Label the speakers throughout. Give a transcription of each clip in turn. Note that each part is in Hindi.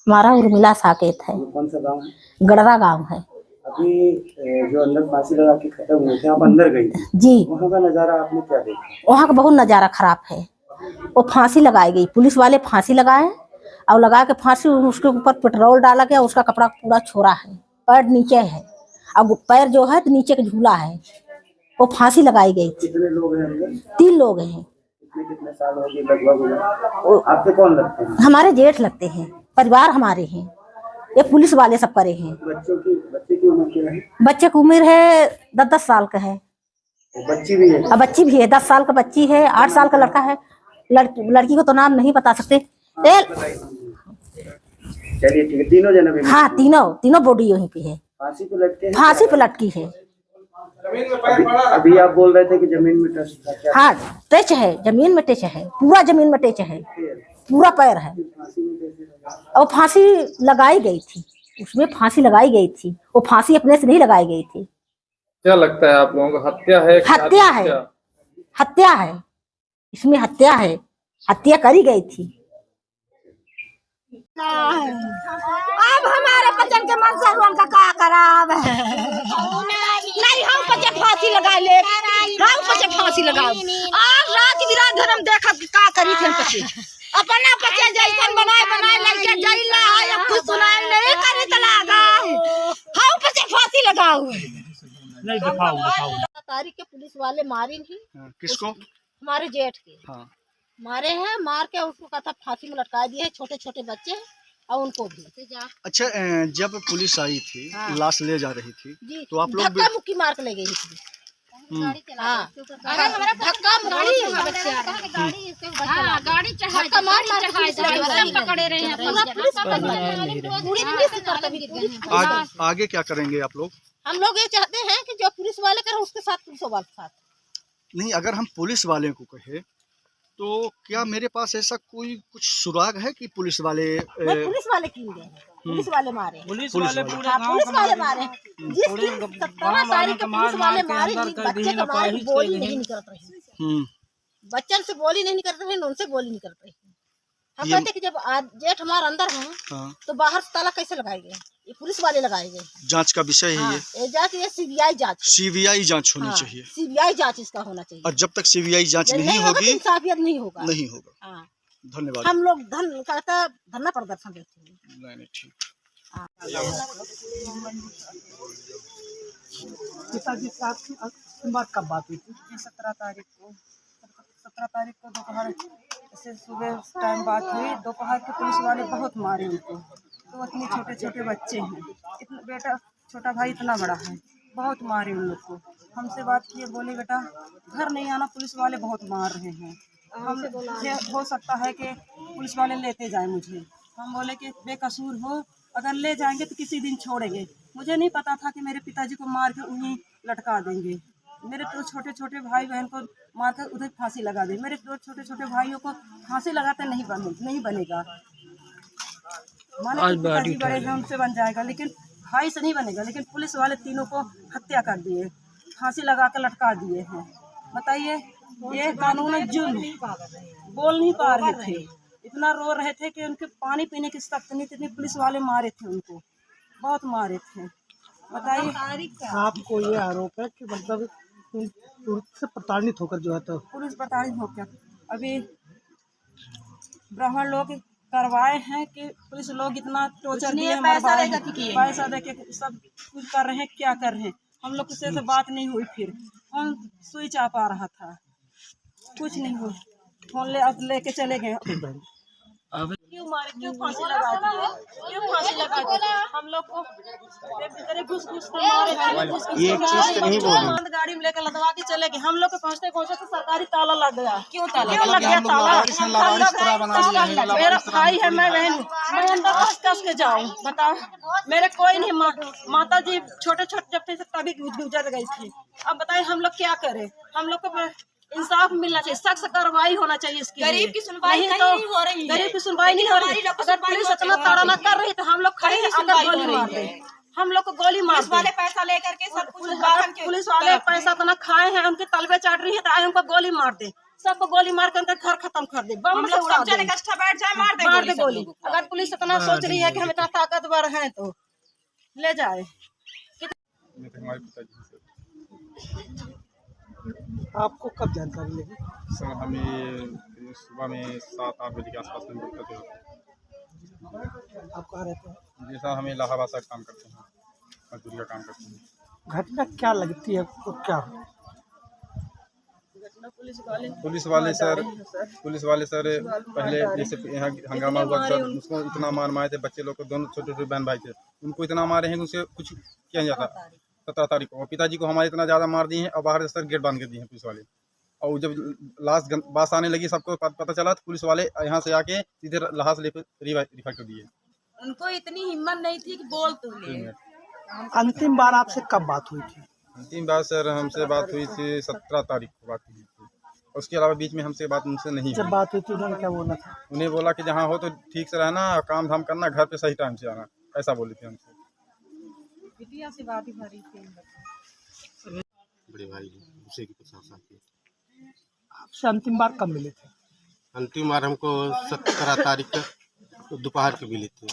Speaker 1: हमारा उर्मिला साकेत है।
Speaker 2: कौन सा गांव है?
Speaker 1: गड़रा गांव है।
Speaker 2: अभी जो अंदर फांसी लगा के खत्म हुए थे, आप अंदर गई थी
Speaker 1: जी।
Speaker 2: वहाँ का नजारा आपने क्या देखा?
Speaker 1: वहाँ का बहुत नज़ारा खराब है। वो फांसी लगाई गई, पुलिस वाले फांसी लगाए और लगा के फांसी उसके ऊपर पेट्रोल डाला गया, उसका कपड़ा पूरा छोड़ा है, पैर नीचे है और पैर जो है तो नीचे का झूला है। वो फांसी लगाई गई थी।
Speaker 2: कितने लोग हैं अंदर?
Speaker 1: 3 लोग हैं।
Speaker 2: कितने साल हो गए लगभग? आपके कौन लगते हैं?
Speaker 1: हमारे जेठ लगते हैं, परिवार हमारे हैं, ये पुलिस वाले सब करे हैं।
Speaker 2: बच्चे की उम्र क्या है?
Speaker 1: बच्चे की उम्र है 10-10 साल का है।
Speaker 2: बच्ची भी है?
Speaker 1: अब बच्ची भी है, 10 साल का बच्ची है, 8 साल का लड़का है। लड़की को तो नाम नहीं बता सकते।
Speaker 2: चलिए ठीक है, तीनों जने भी?
Speaker 1: हाँ, तीनों बॉडी यहीं पे है।
Speaker 2: फांसी पे लटके हैं?
Speaker 1: फांसी पे लटकी है।
Speaker 2: अभी आप बोल रहे थे कि जमीन में टच था क्या?
Speaker 1: हाँ, टच है, जमीन में टच है, पूरा जमीन में टच है, पूरा पैर है। और फांसी लगाई गई थी, उसमें फांसी लगाई गई थी। वो फांसी अपने से नहीं लगाई गई थी।
Speaker 3: क्या लगता है आप लोगों को, हत्या है?
Speaker 1: हत्या है, हत्या है, इसमें हत्या है, हत्या करी गई थी।
Speaker 4: अब हमारे बच्चन के मन से उनका का खराब है। नहीं हम बच्चे फांसी लगा ले, हम बच्चे फांसी लगाओ। आज रात बिरात धर्म देखा कि का करी थे बच्चे, अपना बच्चे जैसन बनाए लड़के जइला है, कुछ सुनाए नहीं करी तलागा। हम बच्चे फांसी लगाओ।
Speaker 5: नहीं दिखाओ।
Speaker 1: तारीख के पुलिस वाले मारे थी।
Speaker 5: किसको?
Speaker 1: हमारे जेठ के।
Speaker 5: हाँ।
Speaker 1: मारे हैं, मार के उसको कहा था फांसी में लटका दिए, छोटे छोटे बच्चे और उनको भी।
Speaker 5: अच्छा, जब पुलिस आई थी,
Speaker 1: हाँ।
Speaker 5: लाश ले जा रही थी, तो आप लोग
Speaker 1: धक्का मुक्की मार के ले गई थी। हाँ, धक्का
Speaker 5: आगे क्या करेंगे आप लोग?
Speaker 1: हम लोग ये चाहते हैं कि जो पुलिस वाले करें उसके साथ पुलिस वाले के साथ।
Speaker 5: नहीं, अगर हम पुलिस वाले को कहे तो क्या मेरे पास ऐसा कोई कुछ सुराग है कि पुलिस वाले
Speaker 1: पुलिस वाले क्यों गए? पुलिस वाले मारे,
Speaker 5: पुलिस वाले
Speaker 1: पूरे पुलिस वाले मारे। जिस दिन 17 तारीख को पुलिस वाले मारे, बच्चे का मारे बोली नहीं निकल रही, बच्चन से बोली नहीं निकल रही, उनसे बोली निकल रही। हम कहते कि जब जेठ हमारे अंदर हैं, तो बाहर से ताला कैसे लगाएंगे? ये पुलिस वाले लगाएंगे।
Speaker 5: जांच का विषय है
Speaker 1: ये जांच, ये सीबीआई जांच,
Speaker 5: सीबीआई जांच होनी चाहिए।
Speaker 1: सीबीआई जांच इसका होना चाहिए।
Speaker 5: और जब तक सीबीआई जांच नहीं होगी,
Speaker 1: इंसाफियत नहीं होगा।
Speaker 5: नहीं होगा। धन्यवाद।
Speaker 1: हम लोग धरना प्रदर्शन देते हैं।
Speaker 5: नहीं ठीक।
Speaker 6: पिताजी साथ बात कब बात हुई थी? 17 तारीख को। 17 तारीख को दोपहर ऐसे सुबह टाइम बात हुई। दोपहर के पुलिस वाले बहुत मारे उनको, तो इतने छोटे छोटे बच्चे हैं, इतना बेटा छोटा भाई इतना बड़ा है, बहुत मारे उन लोग को। हमसे बात किए, बोले बेटा घर नहीं आना, पुलिस वाले बहुत मार रहे हैं, हम हो सकता है कि पुलिस वाले लेते जाए मुझे। हम बोले कि बेकसूर हो, अगर ले जाएंगे तो किसी दिन छोड़ेंगे। मुझे नहीं पता था कि मेरे पिताजी को मार के उन्हीं लटका देंगे। मेरे 2 छोटे छोटे भाई बहन को मारकर उधर फांसी लगा दे। मेरे 2 छोटे छोटे भाइयों को फांसी लगाते नहीं बनेगा। माने पिताजी बड़े हैं, उनसे बन जाएगा, लेकिन भाई से नहीं बनेगा। लेकिन पुलिस वाले तीनों को हत्या कर दिए, फांसी लगा कर लटका दिए हैं। बताइए, ये कानून जुर्म। बोल नहीं पा रहे थे, इतना रो रहे थे कि उनके पानी पीने की सख्त नहीं थी। पुलिस वाले मारे थे उनको, बहुत मारे थे। बताइए,
Speaker 7: आपको ये आरोप है कि मतलब पुलिस से प्रताड़ित होकर जो है, तो
Speaker 6: पुलिस प्रताड़ित होकर अभी ब्राह्मण लोग करवाए हैं कि पुलिस लोग इतना टॉर्चर दिए, पैसा दे के सब कुछ कर रहे हैं। क्या कर रहे हैं? हम लोग किसी से बात नहीं हुई, फिर फोन स्विच ऑफ आ रहा था, कुछ नहीं हुआ। फोन लेके चले गए। क्यों मारे, क्यों फांसी लगा दिए, क्यों फांसी लगा दिए? हम लोग को घुस मारे, गाड़ी में लेकर लदवा के चले गए। हम लोग को पहुँचते तो सरकारी ताला लग गया। क्यों लग गया ताला? मेरा भाई है, मैं बहन, मैं अंदर कस के जाऊँ? बताओ, मेरे कोई नहीं। माता जी छोटे छोटे जब थे तभी गुजर गई थी। अब बताइए हम लोग क्या करें? हम लोग को इंसाफ मिलना चाहिए, सख्त कार्रवाई होना चाहिए इसकी। गरीब की सुनवाई नहीं हो रही है। गरीब की सुनवाई नहीं हो रही। अगर पुलिस इतना ताड़ना कर रही तो हम लोग खड़े हैं, अगर गोली मार दे, हम लोग को गोली मार दे। वाले पैसा लेकर के सब कुछ, पुलिस वाले पैसा इतना खाए हैं, उनके तलबे चाट रही है तो आए उनको गोली मार दे।
Speaker 1: सबको गोली मार कर उनका घर खत्म कर दे, बम से उड़ा दे,
Speaker 4: बैठ जाए मार
Speaker 1: मार दे गोली। अगर पुलिस इतना सोच रही है कि हम इतना ताकतवर हैं तो ले जाए।
Speaker 3: हमारे पिताजी से
Speaker 7: आपको कब जानकारी लगी?
Speaker 3: सर हमें सुबह में 7-8 बजे के आसपास में पता चला।
Speaker 7: आप कहाँ रहते हैं?
Speaker 3: जी सर हमें इलाहाबाद से काम करते हैं, मजदूरी का काम करते हैं।
Speaker 7: घटना क्या लगती है आपको, क्या हुआ?
Speaker 3: पुलिस वाले सर पहले जैसे यहाँ हंगामा हुआ सर, उसको इतना मार मारे थे, बच्चे लोग को, दोनों छोटे छोटे बहन भाई थे, उनको इतना मारे हैं कि उनसे कुछ किया नहीं जाता। 17 तारीख को पिताजी को हमारे इतना ज़्यादा मार दिए हैं और बाहर से सर गेट बांध कर दिए हैं पुलिस वाले। और जब लास्ट बात आने लगी सबको पता चला तो पुलिस वाले यहाँ से आके सीधे लाश लेकर रिफर कर दिए।
Speaker 4: उनको इतनी हिम्मत नहीं थी कि बोल तो ले।
Speaker 7: अंतिम बार आपसे कब बात हुई थी?
Speaker 3: अंतिम बार सर हमसे बात हुई थी 17 तारीख को बात हुई थी, उसके अलावा बीच में हमसे बात उनसे नहीं
Speaker 7: जब
Speaker 3: हुई।
Speaker 7: बात हुई थी उन्होंने क्या बोला था?
Speaker 3: उन्हें बोला कि जहाँ हो तो ठीक से रहना, काम धाम करना, घर पे सही टाइम से आना, ऐसा बोले थे हमसे।
Speaker 4: बिटिया से बात ही भरी थी।
Speaker 8: बड़े भाई उसे की प्रशंसा की।
Speaker 7: आपसे अंतिम बार कब मिले थे?
Speaker 8: अंतिम बार हमको 17 तारीख को दोपहर के मिली थी।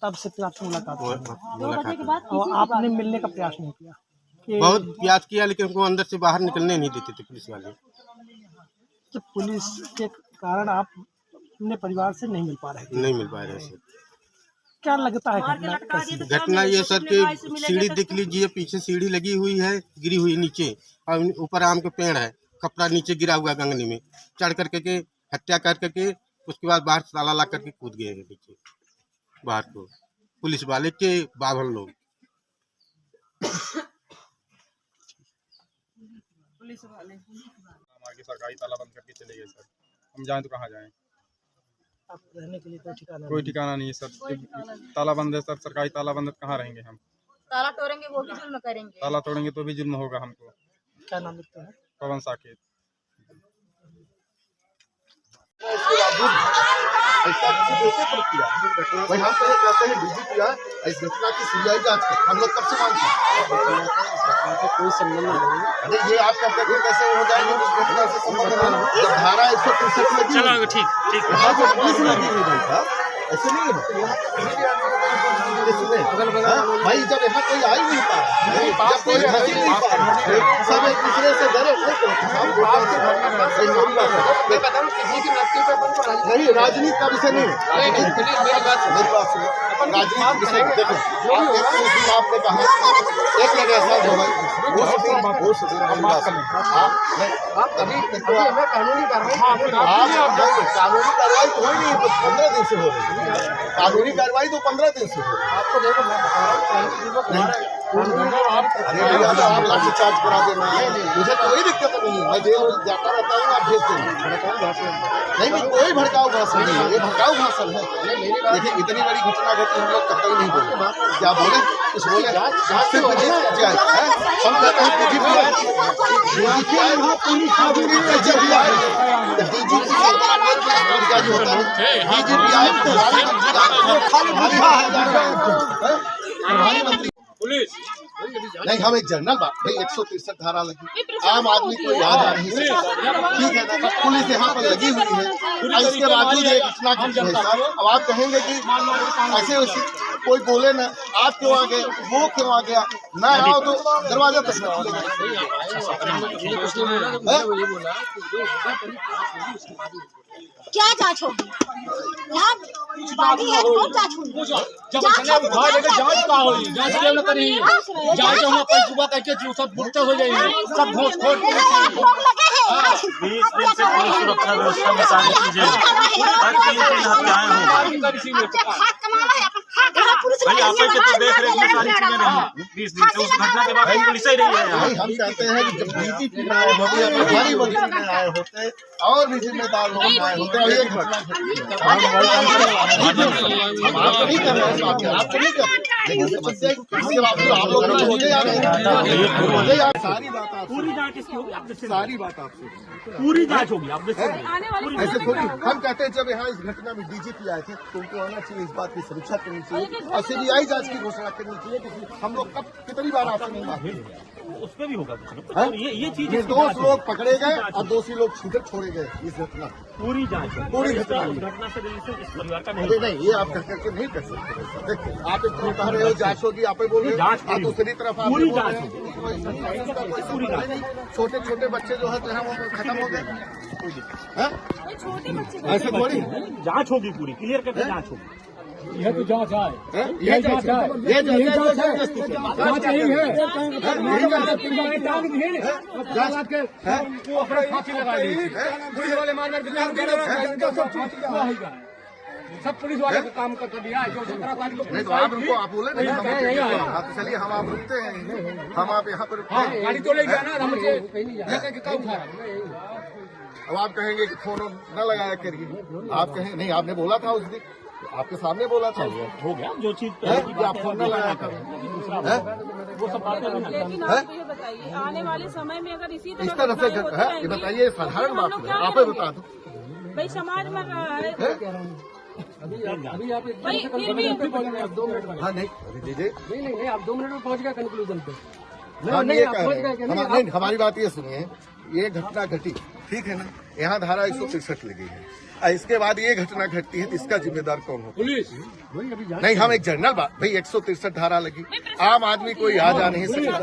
Speaker 7: तब से फिर आपसे मुलाकात हुई?
Speaker 8: मुलाकात
Speaker 7: और आपने मिलने का प्रयास नहीं किया कि
Speaker 8: बहुत प्रयास किया लेकिन हमको अंदर से बाहर निकलने नहीं देते थे पुलिस वाले।
Speaker 7: जब पुलिस के कारण आप अपने परिवार से नहीं मिल पा रहे थे,
Speaker 8: नहीं मिल पा रहे थे।
Speaker 7: क्या लगता है घटना कैसी?
Speaker 8: घटना ये सर कि सीढ़ी देख लीजिए, पीछे सीढ़ी लगी हुई है, गिरी हुई नीचे, और ऊपर आम के पेड़ है, कपड़ा नीचे गिरा हुआ गंगनी में, चढ़ करके के हत्या कर करके उसके बाद बाहर ताला ला करके कूद गए हैं नीचे बाहर को, पुलिस वाले के बाभन लोग।
Speaker 4: पुलिस वाले
Speaker 3: आगे सरकारी ताला बंद करके चले गए सर, हम जाएं तो कहाँ जाएं?
Speaker 7: आप रहने के लिए कोई ठिकाना
Speaker 3: कोई ठिकाना नहीं है सर, ताला बंद है सर, सरकारी ताला बंद है, कहाँ रहेंगे हम?
Speaker 4: ताला तोड़ेंगे वो भी जुल्म करेंगे।
Speaker 3: ताला तोड़ेंगे तो भी जुल्म होगा हमको।
Speaker 7: क्या नाम लिखता है?
Speaker 3: पवन साकेत।
Speaker 9: ऐसा किसी बेटे पर किया भाई, हम तो ये कहते हैं डीजीपी इस घटना की सीबीआई जांच कर, हम लोग कब से मांगते हैं? कोई संबंध नहीं। अरे ये आप कहते हैं कैसे हो जाएंगे इस घटना से संबंध नहीं? जब धारा 163 लगी, चलो ठीक यहाँ तो पुलिस लगी हुई भाई साहब, ऐसे नहीं है भाई। जब यहाँ कोई आ ही नहीं पा रहा, जब कोई हंस ही नहीं पा रहा, सब एक दूसरे से डरे नहीं। राजनीति का विषय नहीं, मेरी बात सुनो, राजनीति का विषय देखो, आपने कहा एक लगे ऐसा हो भाई, कानूनी कार्रवाई तो हो नहीं, 15 दिन से हो रही है, कानूनी कार्रवाई तो 15 दिन से हो रही है। आपको देखो अरे आप लाठी चार्ज करा देना, मुझे कोई दिक्कत नहीं, मैं जेल जाता रहता हूँ, आप भेज देंगे। नहीं कोई भड़काऊ भाषण नहीं है, ये भड़काऊ भाषण है। देखिए इतनी बड़ी घटना घटी, हम लोग कब तक नहीं बोले, क्या बोले कुछ बोले, हम कहते हैं पुलिस नहीं, हम एक जनरल बात भाई, 163 धारा लगी, आम आदमी को याद आ नहीं सकता, ठीक है ना? पुलिस यहाँ पर लगी हुई है और इसके बावजूद एक घटना घटी है साहब। अब आप कहेंगे कि ऐसे कोई बोले ना, आप क्यों आ गए, वो क्यों आ गया, ना आओ तो दरवाजा तक
Speaker 1: क्या जांच होगी यहाँ? बागी है, कौन जांच होगी?
Speaker 7: जांच का होगी, जांच क्यों न करी? जांच हम अपन सुबह करके सब बुलते हो जाएंगे, सब घोष खोल के
Speaker 1: लोग लगे हैं।
Speaker 10: 20 दिन से पुलिस सुरक्षा व्यवस्था में सारी चीजें हर 3 हत्याएं हो भाई, आप तो देख रहे हैं सारी चीजें नहीं। 20 दिन से उस घटना के बाद पुलिस ही रही है।
Speaker 9: हम कहते हैं कि जब डीजीपी आए होते और भी जिम्मेदार लोग आए होते, और ये घटना आप तो नहीं कर रहे हैं, आप तो नहीं कर रहे, लेकिन समस्या इसके बावजूद आप लोग होते आ रहे हैं। सारी बात आप
Speaker 7: पूरी जांच इसकी होगी, आप
Speaker 9: सारी बात आपसे
Speaker 7: पूरी जांच होगी, आप
Speaker 9: ऐसे थोड़ी। हम कहते हैं जब यहाँ इस घटना में डीजीपी आए थे तो उनको आना चाहिए, इस बात की समीक्षा करनी चाहिए और सीबीआई जांच की घोषणा करनी चाहिए कि हम लोग कब कितनी बार आपसे नहीं बात की।
Speaker 10: उस पर भी होगा
Speaker 9: ये चीज निर्दोष लोग पकड़े गए और दोषी लोग छूटे छोड़े गए। इस घटना
Speaker 10: पूरी जांच
Speaker 9: पूरी घटना
Speaker 10: से रिलेशन इस परिवार का
Speaker 9: अरे नहीं, ये आप करके नहीं कर सकते। देखिए आप एक तरफ कह रहे हो जांच होगी, आप बोल रहे हो, और दूसरी तरफ आप
Speaker 10: पूरी
Speaker 9: बोल
Speaker 10: जांच
Speaker 9: रहे हो छोटे छोटे बच्चे जो है वो खत्म हो गए। ऐसे थोड़ी
Speaker 10: जांच होगी, पूरी क्लियर करके जांच होगी।
Speaker 7: यह तो जांच है,
Speaker 9: ये जांच है, ये जांच है,
Speaker 7: जांच यही है। अपने फांसी लगा दी, पुलिस वाले मार मार के सब पुलिस वाले का काम कर दिया। जो 17 तारीख को
Speaker 9: नहीं तो आप उनको आप बोले नहीं, आप चलिए हम आप रुकते हैं, हम आप यहाँ पर
Speaker 7: गाड़ी तो ले गया ना, हम क्या उठा।
Speaker 9: अब आप कहेंगे कि फोन न लगाया करिए, आप कहें नहीं, आपने बोला था उस दिन, आपके सामने बोला था,
Speaker 10: हो गया जो चीज
Speaker 9: कि आप फोन न लगाया करें।
Speaker 10: वो सब बातें
Speaker 11: लेकिन आप ये बताइए, आने वाले समय में अगर इसी
Speaker 9: इस तरह से ये बताइए, साधारण बात है, आप ही बता दो
Speaker 11: भाई, समाज में रहा है
Speaker 7: अभी आप
Speaker 9: हाँ नहीं दीजिए
Speaker 7: नहीं आप 2 मिनट में पहुंच गए कंक्लूजन पे।
Speaker 9: हम ये कह रहे हैं, नहीं हमारी बात ये सुनिए, ये घटना घटी ठीक है ना, यहाँ धारा 163 लगी है, और इसके बाद ये घटना घटती है तो इसका जिम्मेदार कौन होगा?
Speaker 7: पुलिस
Speaker 9: नहीं, हम एक जनरल बात भाई, 163 धारा लगी, आम आदमी कोई आ जा नहीं सकता,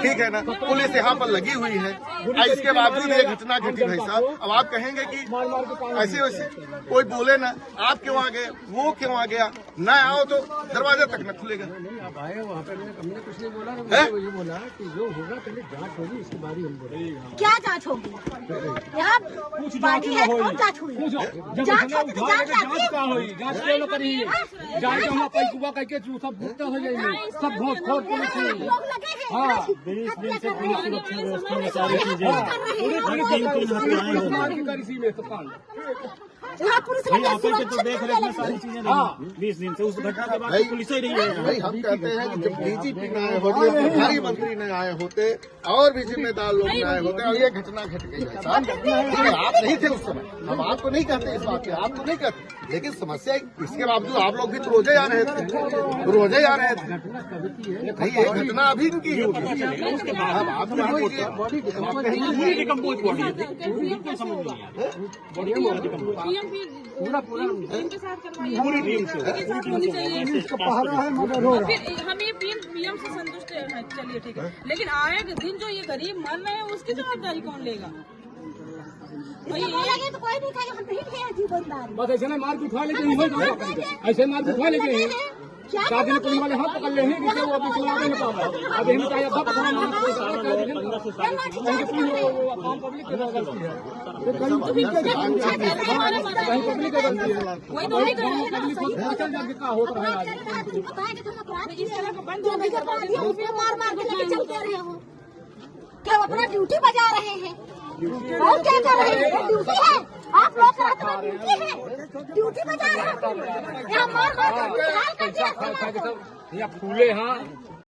Speaker 9: ठीक है ना, पुलिस यहाँ पर लगी हुई है, और इसके बावजूद ये घटना घटी भाई साहब। अब आप कहेंगे कि ऐसे वैसे कोई बोले ना, आप क्यों आ गए, वो क्यों आ गया, ना आओ तो दरवाजा तक न खुलेगा।
Speaker 7: आप आए वहाँ पे, हमने कुछ नहीं बोला, ये बोला कि जो होगा पहले जांच होगी, इसके बाद ही हम बोलेंगे।
Speaker 4: क्या जांच होगी? यहाँ बाडी है, कौन जांच हुई? जांच होगी तो जांच
Speaker 7: क्या हुई? जांच क्यों न करी? जांच हम पैकुआ करके सब भुगते हो जाएंगे, सब घोष खोर पुलिस। हाँ,
Speaker 10: 20 दिन से पुलिस सुरक्षा व्यवस्था में सारी चीजें
Speaker 4: यहाँ पुलिस
Speaker 10: यहाँ पे तो देख रेख में सारी चीजें रही 20 दिन से, उस घटना के बाद पुलिस ही रही है।
Speaker 9: भाई हम कहते हैं कि जब डीजीपी न आए होते, प्रभारी मंत्री न आए होते, और भी जिम्मेदार लोग न आए होते, और ये घटना घट गई है साहब, ठीक है, आप नहीं थे उस समय, हम आपको नहीं कहते इस बात पे, आपको नहीं कहते, लेकिन समस्या इसके बावजूद आप लोग भी तो रोजे आ रहे थे, रोजे आ रहे थे। नहीं, ये घटना अभी की होगी, आप
Speaker 10: डिकम्पोज बॉडी है, बिल्कुल समझ नहीं आया,
Speaker 11: पूरा इनके साथ करवाइए,
Speaker 10: पूरी टीम से
Speaker 11: हम ये पीएम से संतुष्ट है, चलिए ठीक है, लेकिन आए दिन जो ये गरीब मर रहे हैं उसकी जवाबदारी कौन लेगा?
Speaker 4: लगे तो कोई नहीं कहेगा, हम नहीं थे जीवनदार।
Speaker 7: बस ऐसे ना मार के उठा लेके, ऐसे मार के उठा लेके 4 दिन पुलिस वाले हाथ पकड़ ले हैं कि वो अभी चला नहीं पा रहा है। अब यही चाहिए अब पब्लिक की गलती है, पब्लिक की गलती है, पब्लिक का होता है आज।
Speaker 4: मार मार के लेके चलते रहे हो, क्या अपना ड्यूटी बजा रहे हैं? और क्या कर रहे हैं? ड्यूटी है, आप लोग का तो ड्यूटी है, ड्यूटी बजा रहे हैं। यहाँ मार मार के हाल कर दिया।
Speaker 7: फूले हाँ